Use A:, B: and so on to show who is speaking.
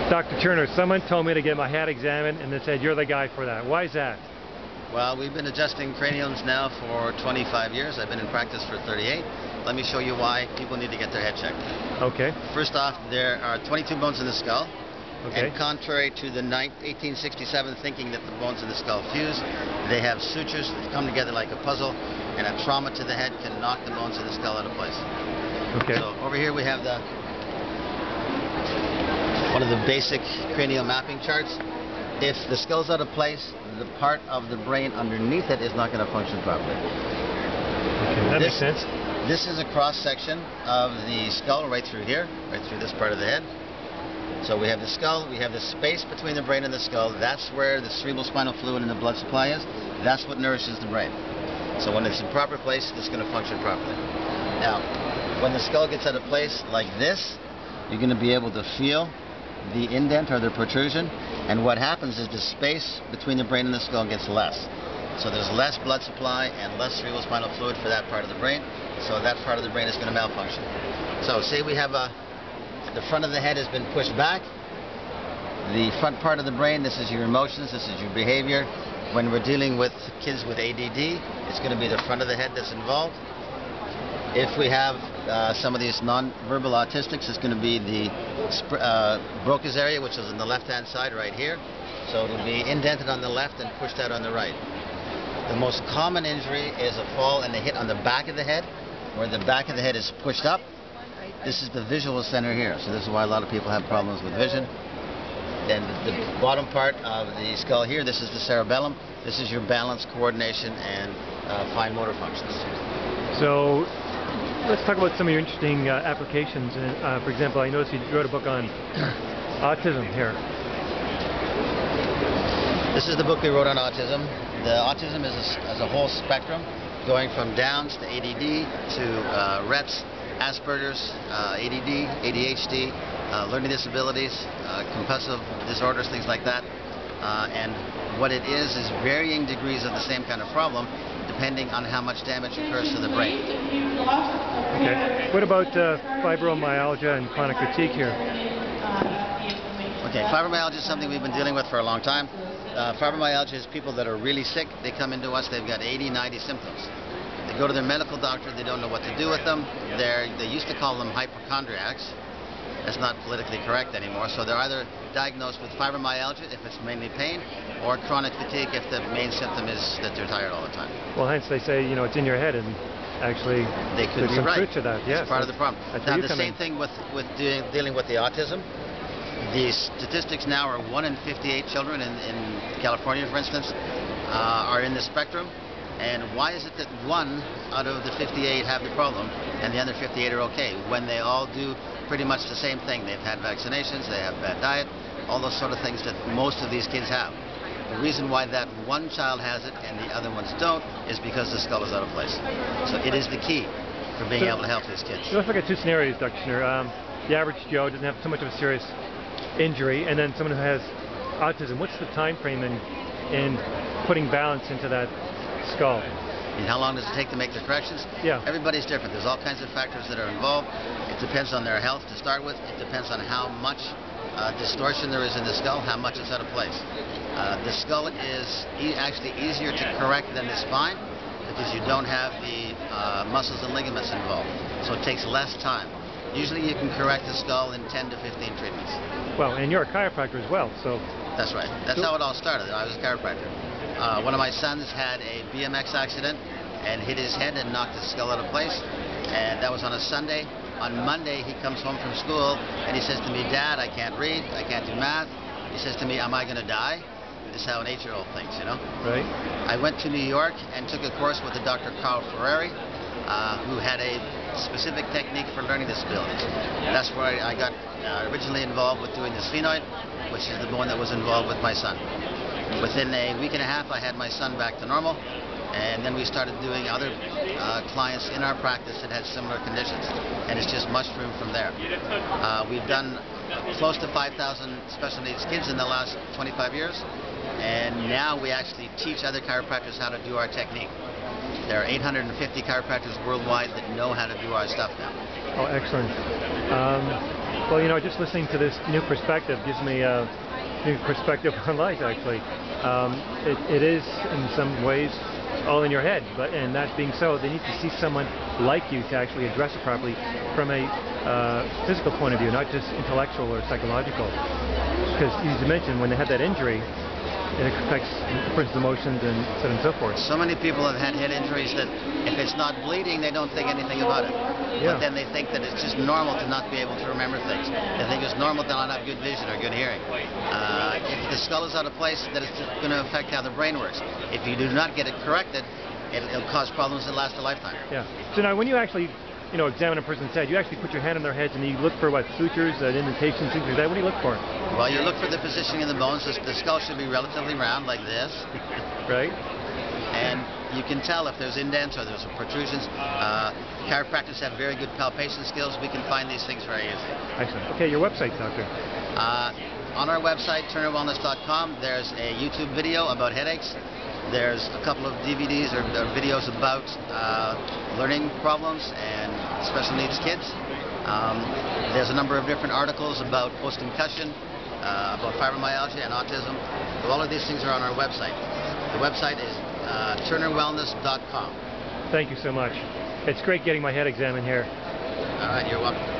A: Dr. Turner, someone told me to get my head examined and they said you're the guy for that. Why is that?
B: Well, we've been adjusting craniums now for 25 years. I've been in practice for 38. Let me show you why people need to get their head checked.
A: Okay.
B: First off, there are 22 bones in the skull.
A: Okay.
B: And contrary to the 1867 thinking that the bones in the skull fuse, they have sutures that come together like a puzzle, and a trauma to the head can knock the bones in the skull out of place.
A: Okay.
B: So over here we have one of the basic cranial mapping charts. If the skull's out of place, the part of the brain underneath it is not going to function properly.
A: Okay, that makes sense.
B: This is a cross section of the skull right through here, right through this part of the head. So we have the skull, we have the space between the brain and the skull. That's where the cerebrospinal fluid and the blood supply is. That's what nourishes the brain. So when it's in proper place, it's going to function properly. Now, when the skull gets out of place like this, you're going to be able to feel the indent or the protrusion, and what happens is the space between the brain and the skull gets less. So there's less blood supply and less cerebrospinal fluid for that part of the brain, so that part of the brain is going to malfunction. So say we have the front of the head has been pushed back. The front part of the brain, this is your emotions, this is your behavior. When we're dealing with kids with ADD, it's going to be the front of the head that's involved. If we have some of these non-verbal autistics, it's going to be the Broca's area, which is on the left-hand side right here. So it'll be indented on the left and pushed out on the right. The most common injury is a fall and a hit on the back of the head, where the back of the head is pushed up. This is the visual center here, so this is why a lot of people have problems with vision. Then the bottom part of the skull here, this is the cerebellum. This is your balance, coordination, and fine motor functions. So
A: let's talk about some of your interesting applications. For example, I noticed you wrote a book on autism here.
B: This is the book we wrote on autism. The autism is a whole spectrum, going from Downs to ADD to Rett's, Asperger's, ADD, ADHD, learning disabilities, compulsive disorders, things like that. And what it is varying degrees of the same kind of problem, depending on how much damage occurs to the brain.
A: Okay. What about fibromyalgia and chronic fatigue here?
B: Okay, fibromyalgia is something we've been dealing with for a long time. Fibromyalgia is people that are really sick. They come into us, they've got 80, 90 symptoms. They go to their medical doctor, they don't know what to do with them. They used to call them hypochondriacs. That's not politically correct anymore. So they're either diagnosed with fibromyalgia if it's mainly pain, or chronic fatigue if the main symptom is that they're tired all the time.
A: Well, hence they say, it's in your head, and actually
B: they could
A: there's
B: be
A: some
B: right.
A: truth to that. Yes,
B: it's part of the problem. Now the same thing with dealing with the autism. The statistics now are 1 in 58 children in California, for instance, are in the spectrum. And why is it that 1 out of the 58 have the problem and the other 58 are okay, when they all do pretty much the same thing? They've had vaccinations, they have bad diet, all those sort of things that most of these kids have. The reason why that one child has it and the other ones don't is because the skull is out of place. So it is the key for being able to help these kids.
A: So let's look at two scenarios, Dr. Schnurr. The average Joe doesn't have too much of a serious injury, and then someone who has autism. What's the time frame in putting balance into that skull?
B: And how long does it take to make the corrections?
A: Yeah.
B: Everybody's different. There's all kinds of factors that are involved. It depends on their health to start with. It depends on how much distortion there is in the skull, how much is out of place. The skull is actually easier to correct than the spine because you don't have the muscles and ligaments involved. So it takes less time. Usually you can correct the skull in 10 to 15 treatments.
A: Well, and you're a chiropractor as well, so...
B: That's right. That's how it all started. I was a chiropractor. One of my sons had a BMX accident and hit his head and knocked his skull out of place. And that was on a Sunday. On Monday, he comes home from school and he says to me, "Dad, I can't read, I can't do math." He says to me, "Am I going to die?" This is how an 8-year-old thinks,
A: Right.
B: I went to New York and took a course with a Dr. Carl Ferrari, who had a specific technique for learning disabilities. That's where I got originally involved with doing the sphenoid, which is the bone that was involved with my son. Within a week and a half, I had my son back to normal, and then we started doing other clients in our practice that had similar conditions, and it's just mushroomed from there. We've done close to 5,000 special needs kids in the last 25 years, and now we actually teach other chiropractors how to do our technique. There are 850 chiropractors worldwide that know how to do our stuff now.
A: Oh, excellent. Well, you know, just listening to this new perspective gives me a new perspective on life, actually. It is, in some ways, all in your head, and that being so, they need to see someone like you to actually address it properly from a physical point of view, not just intellectual or psychological. Because, as you mentioned, when they have that injury, it affects the person's emotions and so on and so forth.
B: So many people have had head injuries that if it's not bleeding, they don't think anything about it.
A: Yeah.
B: But then they think that it's just normal to not be able to remember things. They think it's normal to not have good vision or good hearing. If the skull is out of place, then it's going to affect how the brain works. If you do not get it corrected, it'll cause problems that last a lifetime.
A: Yeah. So now when you actually examine a person's head, you actually put your hand on their heads and you look for what, sutures, indentations, things like that. What do you look for?
B: Well, you look for the positioning of the bones. The skull should be relatively round, like this.
A: Right.
B: And you can tell if there's indents or there's protrusions. Chiropractors have very good palpation skills. We can find these things very easily.
A: Excellent. Okay, your website, doctor.
B: On our website, turnerwellness.com, there's a YouTube video about headaches. There's a couple of DVDs or videos about learning problems and special needs kids. There's a number of different articles about post-concussion, about fibromyalgia and autism. So all of these things are on our website. The website is turnerwellness.com.
A: Thank you so much. It's great getting my head examined here.
B: All right, you're welcome.